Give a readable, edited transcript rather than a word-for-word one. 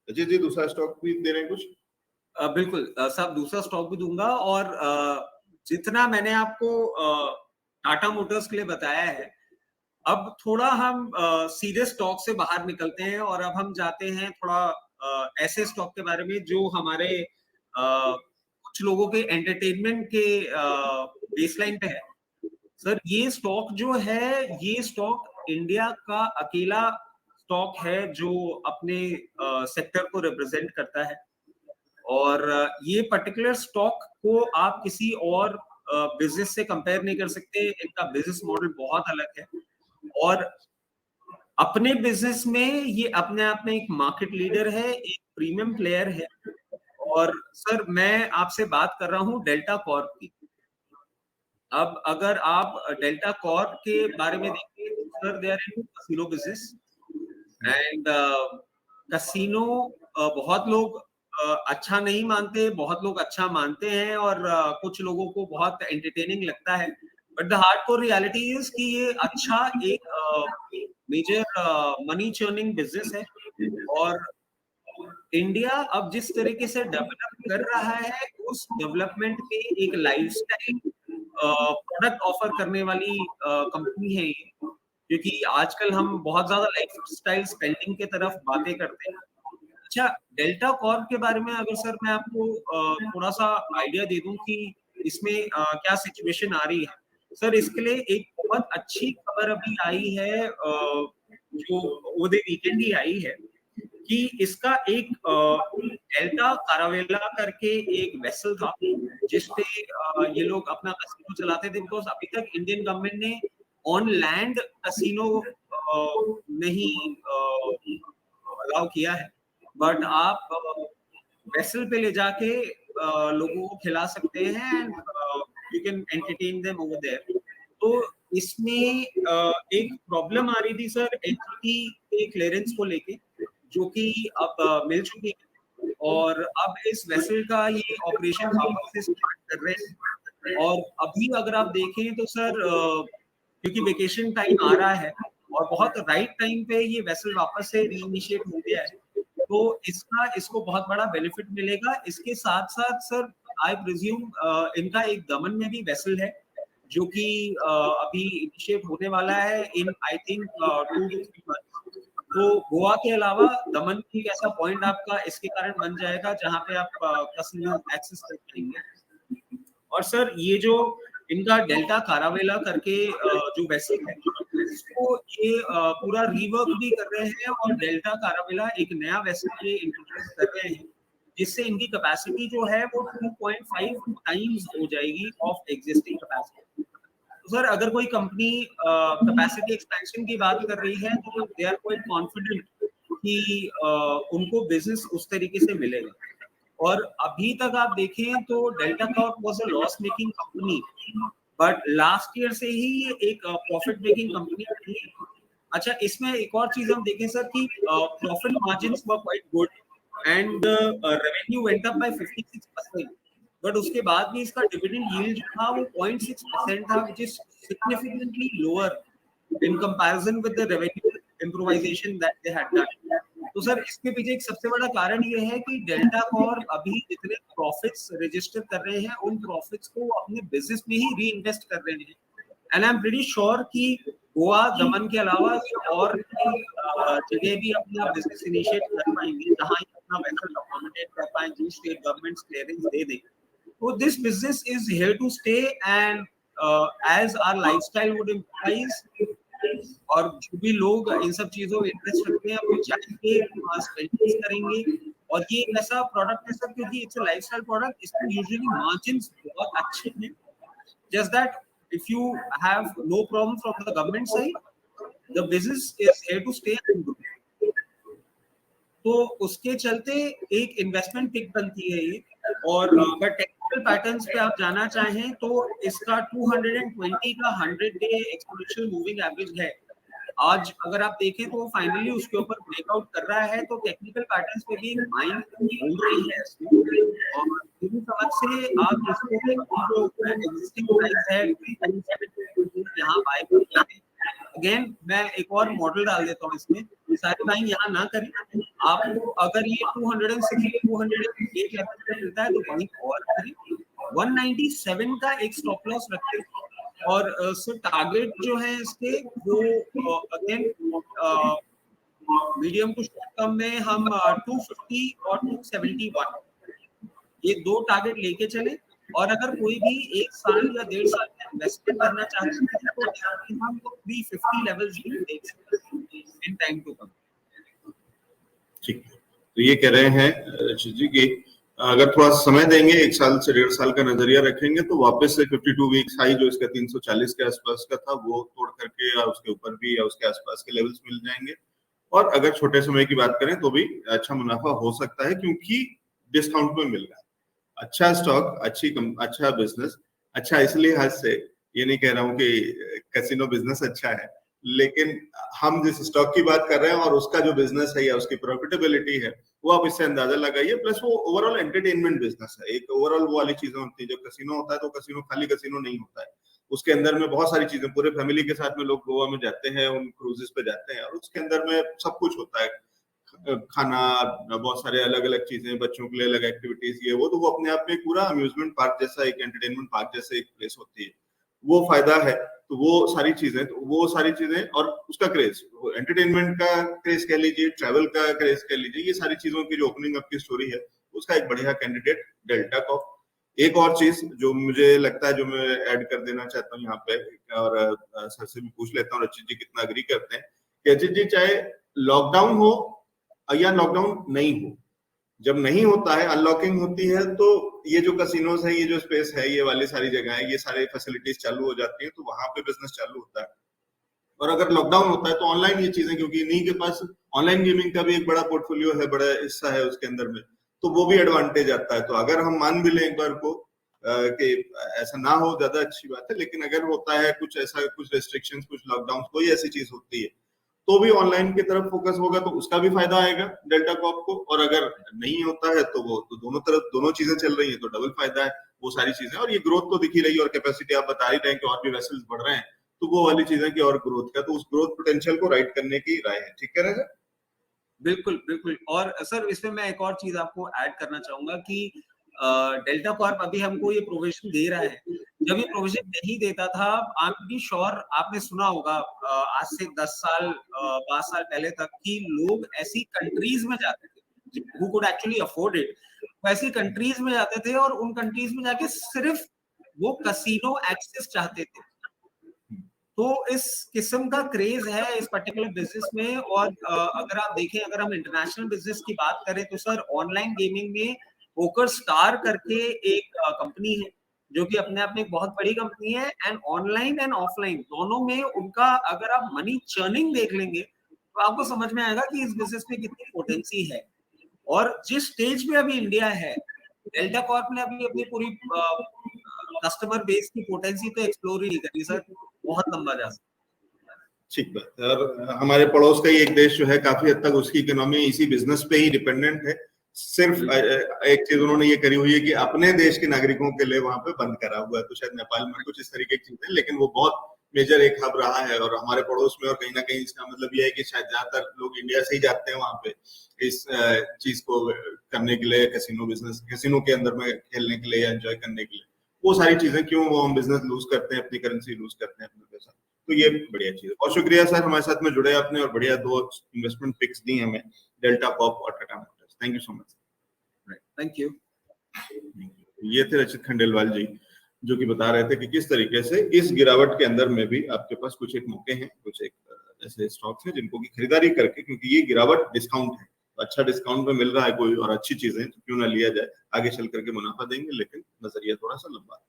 अजय जी दूसरा स्टॉक भी दे रहे हैं कुछ? बिल्कुल साहब, दूसरा स्टॉक भी दूंगा। और जितना मैंने आपको टाटा मोटर्स के लिए बताया है, अब थोड़ा हम सीरियस स्टॉक से बाहर निकलते हैं और अब हम जाते हैं थोड़ा ऐसे स्टॉक के बारे में जो हमारे कुछ लोगों के एंटरटेनमेंट के बेसलाइन पे है। सर, ये स्टॉक जो है, ये स्टॉक इंडिया का अकेला स्टॉक है जो अपने सेक्टर को रिप्रेजेंट करता है। और ये पर्टिकुलर स्टॉक को आप किसी और बिजनेस से कंपेयर नहीं कर सकते। इनका बिजनेस मॉडल बहुत अलग है और अपने बिजनेस में ये अपने आप में एक मार्केट लीडर है, एक प्रीमियम प्लेयर है। और सर, मैं आपसे बात कर रहा हूँ डेल्टा कॉर्प की। अब अगर आप डेल्टा कॉर्प के बारे में देखें तो sir, they are in casino business and casino बहुत लोग अच्छा नहीं मानते, बहुत लोग अच्छा मानते हैं और कुछ लोगों को बहुत एंटरटेनिंग लगता है। But the hardcore reality is कि ये अच्छा एक मेजर मनी चर्निंग बिजनेस है। और इंडिया अब जिस तरीके से डेवलप कर रहा है, उस डेवलपमेंट पे एक लाइफस्टाइल प्रोडक्ट ऑफर करने वाली कंपनी है ये। क्योंकि आजकल हम बहुत ज्यादा लाइफस्टाइल स्पेंडिंग की तरफ बातें करते हैं। अच्छा, डेल्टा कॉर्प के बारे में अगर सर मैं आपको थोड़ा सा आइडिया दे दूं कि इसमें क्या सिचुएशन आ रही है। सर, इसके लिए एक बहुत अच्छी खबर अभी आई है, जो वो वीकेंड ही आई है कि इसका एक डेल्टा कारावेला करके एक वेसल था जिसपे ये लोग अपना कसिनो चलाते थे। बिकॉज अभी तक इंडियन गवर्नमेंट ने ऑन लैंड कसिनो नहीं अलाउ किया है, बट आप वेसल पे ले जाके लोगों को खिला सकते हैं and you can entertain them over there. तो इसमें एक प्रॉब्लम आ रही थी सर एनजीटी के क्लियरेंस को लेके, जो कि अब मिल चुकी है और अब इस वेसल का ये ऑपरेशन वापस से स्टार्ट कर रहे हैं। और अभी अगर आप देखें तो सर, क्योंकि वेकेशन टाइम आ रहा है और बहुत राइट टाइम पे ये वेसल वापस से रीइनिशिएट हो गया है, तो इसको बहुत बड़ा बेनिफिट मिलेगा। इसके साथ साथ सर, आई प्रिज्यूम इनका एक दमन में भी वेसल है जो कि अभी इनिशिएट होने वाला है इन आई थिंक 2 to 3 मंथ्स। तो गोवा के अलावा दमन भी ऐसा पॉइंट आपका इसके कारण बन जाएगा जहां पे आप कस्टमर एक्सेस कर पाएंगे। और सर, ये जो इनका डेल्टा कारावेला करके जो वेसल है, इसको ये पूरा रीवर्क भी कर रहे हैं और डेल्टा कारावेला एक नया वेसल ये इंट्रोड्यूस कर रहे हैं, जिससे इनकी कैपेसिटी जो है वो 2.5 टाइम्स हो जाएगी ऑफ एग्जिस्टिंग कैपेसिटी। तो सर, अगर कोई कंपनी कैपेसिटी एक्सपेंशन की बात कर रही है तो दे आर क्वाइट कॉन्फिडेंट कि उनको बिजनेस उस तरीके से मिलेगा। और अभी तक आप देखें तो delta Corp was a loss making company, but last year से ही ये एक प्रॉफिट मेकिंग कंपनी बनी है। अच्छा, इसमें एक और चीज हम देखें सर कि profit margins were quite good and revenue went up by 56%। But उसके बाद भी इसका डिविडेंड यील्ड जो था वो 0.6% था, which is significantly lower in comparison with the revenue improvisation that they had done। तो सर, इसके पीछे एक सबसे बड़ा कारण ये है कि डेल्टा कॉर्प अभी जितने प्रॉफिट्स रजिस्टर कर रहे हैं उन प्रॉफिट्स को अपने बिजनेस में ही री इन्वेस्ट कर रहे हैं। And I am pretty sure कि गोवा, दमन के अलावा और जगह भी अपना बिजनेस इनिशिएट कर पाएंगे जहां अपना वेसल अकोमोडेट कर पाए, जो स्टेट गवर्नमेंट्स क्लियरेंस दे दें। तो this business is here to stay and as our lifestyle would implies, और जो भी लोग इन सब चीजों में इंटरेस्ट रखते हैं वो जाएंगे, स्पेंडिंग करेंगे। और ये एक ऐसा प्रोडक्ट है सर, क्योंकि इट्स अ लाइफस्टाइल प्रोडक्ट, इसमें यूजुअली मार्जिन्स बहुत अच्छे हैं। Just that if you have no problem from the government side, the business is here to stay and grow. तो उसके चलते एक इन्वेस्टमेंट पिक बनती है ये। और अगर टेक्निकल पैटर्न्स पे आप जाना चाहें तो इसका 220 का 100 डे एक्सपोनेंशियल मूविंग एवरेज है। आज अगर आप देखें तो फाइनली उसके ऊपर ब्रेकआउट कर रहा है, तो टेक्निकल पैटर्न्स पे भी बाइंग हो रही है इसमें। और इसी समझ से आप इसको जो एग्जिस्टिंग प्राइस है यहाँ बाय कर सकते हैं। अगेन मैं एक और मॉडल डाल देता हूँ इसमें सारी बाइंग यहाँ ना करें। आपको अगर ये 260 208 लेवल पे मिलता है तो बाइंग और करें। 197 का एक स्टॉप लॉस रखें और सर टारगेट जो है इसके वो again medium to short term में हम 250 और 271 ये दो टारगेट लेके चले। और अगर कोई भी 1 साल या 1.5 साल में इन्वेस्टमेंट करना चाहते हैं तो हम 350 लेवल्स भी देख सकते हैं इन टाइम टू कम। ठीक है, तो ये कह रहे हैं रचित जी कि अगर थोड़ा समय देंगे, 1 साल से 1.5 साल का नजरिया रखेंगे तो वापस से 52 वीक्स हाई जो इसका 340 के आसपास का था वो तोड़ करके या उसके ऊपर भी या उसके आसपास के लेवल्स मिल जाएंगे। और अगर छोटे समय की बात करें तो भी अच्छा मुनाफा हो सकता है क्योंकि डिस्काउंट में मिल रहा है। अच्छा स्टॉक, अच्छा बिजनेस, अच्छा इसलिए हाथ से ये नहीं कह रहा हूँ कि कैसीनो बिजनेस अच्छा है, लेकिन हम जिस स्टॉक की बात कर रहे हैं और उसका जो बिजनेस है या उसकी प्रॉफिटेबिलिटी है वो आप इससे अंदाजा लगाइए। प्लस वो ओवरऑल एंटरटेनमेंट बिजनेस है, एक ओवरऑल वो वाली चीजें होती है। जो कैसीनो होता है तो कैसीनो खाली कैसीनो नहीं होता है, उसके अंदर में बहुत सारी चीजें, पूरे फैमिली के साथ में लोग गोवा में जाते हैं, उन क्रूजेस पे जाते हैं और उसके अंदर में सब कुछ होता है, खाना, बहुत सारे अलग अलग चीजें, बच्चों के लिए अलग एक्टिविटीज, ये वो, तो वो अपने आप में पूरा अम्यूजमेंट पार्क जैसा, एक एंटरटेनमेंट पार्क जैसे एक प्लेस होती है, वो फायदा है। तो वो सारी चीजें और उसका क्रेज, एंटरटेनमेंट का क्रेज कह लीजिए, ट्रैवल का क्रेज कह लीजिए, ये सारी चीजों की जो ओपनिंग अप की स्टोरी है उसका एक बढ़िया कैंडिडेट डेल्टा कॉर्प। एक और चीज जो मुझे लगता है, जो मैं ऐड कर देना चाहता हूँ यहाँ पे, और सर से भी पूछ लेता हूँ रचित जी कितना अग्री करते हैं कि अजित जी, चाहे लॉकडाउन हो या लॉकडाउन नहीं हो, जब नहीं होता है, अनलॉकिंग होती है, तो ये जो कैसीनोस है, ये जो स्पेस है, ये वाली सारी जगह है, ये सारे फैसिलिटीज चालू हो जाती है, तो वहां पे बिजनेस चालू होता है। और अगर लॉकडाउन होता है तो ऑनलाइन ये चीजें, क्योंकि इन्हीं के पास ऑनलाइन गेमिंग का भी एक बड़ा पोर्टफोलियो है, बड़ा हिस्सा है उसके अंदर में, तो वो भी एडवांटेज आता है। तो अगर हम मान भी लें एक बार को कि ऐसा ना हो, ज्यादा अच्छी बात है, लेकिन अगर होता है कुछ ऐसा, कुछ रेस्ट्रिक्शंस, कुछ लॉकडाउन, कोई ऐसी चीज होती है, तो भी ऑनलाइन की तरफ फोकस होगा तो उसका भी फायदा आएगा डेल्टा कॉर्प को। और अगर नहीं होता है तो वो तो दोनों तरफ दोनों चीजें चल रही है तो डबल फायदा है, वो सारी चीजें। और ये ग्रोथ तो दिख ही रही है और कैपेसिटी आप बता ही रहे हैं कि और भी वेसल्स बढ़ रहे हैं, तो वो वाली चीजें की और ग्रोथ का, तो उस ग्रोथ पोटेंशियल को राइट करने की राय है। ठीक है ना? बिल्कुल बिल्कुल। और सर इसमें मैं एक और चीज आपको ऐड करना चाहूंगा कि डेल्टा कॉर्प अभी हमको ये प्रोविजन दे रहा है। जब ये प्रोविजन नहीं देता था, आई एम बी श्योर आपने सुना होगा आज से 10 साल 5 साल पहले तक कि लोग ऐसी कंट्रीज में जाते थे who could actually afford it, वैसी कंट्रीज में जाते थे और उन कंट्रीज में जाके सिर्फ वो कैसीनो एक्सेस चाहते थे। तो इस किस्म का क्रेज है इस पर्टिकुलर बिजनेस में। और अगर आप देखें, अगर हम इंटरनेशनल बिजनेस की बात करें तो सर ऑनलाइन गेमिंग में पोकर स्टार करके एक कंपनी है जो कि अपने आप में एक बहुत बड़ी कंपनी है, एंड ऑनलाइन एंड ऑफलाइन दोनों में उनका अगर आप मनी चर्निंग देख लेंगे तो आपको समझ में आएगा कि इस बिजनेस में कितनी पोटेंसी है। और जिस स्टेज पे अभी इंडिया है, डेल्टा कॉर्प ने अभी अपनी पूरी कस्टमर बेस की पोटेंसी तो एक्सप्लोर ही नहीं करी सर, बहुत लंबा जा सकता है। ठीक बात है। और हमारे पड़ोस का ही एक देश जो है, काफी हद तक उसकी इकोनॉमी इसी बिजनेस पे ही डिपेंडेंट है। सिर्फ एक चीज उन्होंने ये करी हुई है कि अपने देश के नागरिकों के लिए वहां पे बंद करा हुआ है, तो शायद नेपाल में कुछ इस तरीके की चीजें, लेकिन वो बहुत मेजर एक हब रहा है और हमारे पड़ोस में। और कहीं ना कहीं इसका मतलब ये है कि शायद ज्यादातर लोग इंडिया से ही जाते हैं वहां पे इस चीज को करने के लिए, कैसीनो बिजनेस, कैसीनो के अंदर में खेलने के लिए या एंजॉय करने के लिए। वो सारी चीजें क्यों वो हम बिजनेस लूज करते हैं, अपनी करेंसी लूज करते हैं, अपना पैसा। तो ये बढ़िया चीज है। बहुत शुक्रिया सर, हमारे साथ में जुड़े आपने और बढ़िया 2 इन्वेस्टमेंट पिक्स दी हमें, डेल्टा कॉर्प और Tata Motors. Thank you so much. Thank you. ये थे रचित खंडेलवाल जी, जो कि बता रहे थे कि किस तरीके से इस गिरावट के अंदर में भी आपके पास कुछ एक मौके हैं, कुछ एक ऐसे स्टॉक्स हैं जिनको की खरीदारी करके, क्योंकि ये गिरावट डिस्काउंट है, अच्छा डिस्काउंट में मिल रहा है कोई और अच्छी चीजें, तो क्यों ना लिया जाए। आगे चल करके मुनाफा देंगे, लेकिन नजरिया थोड़ा सा लंबा है।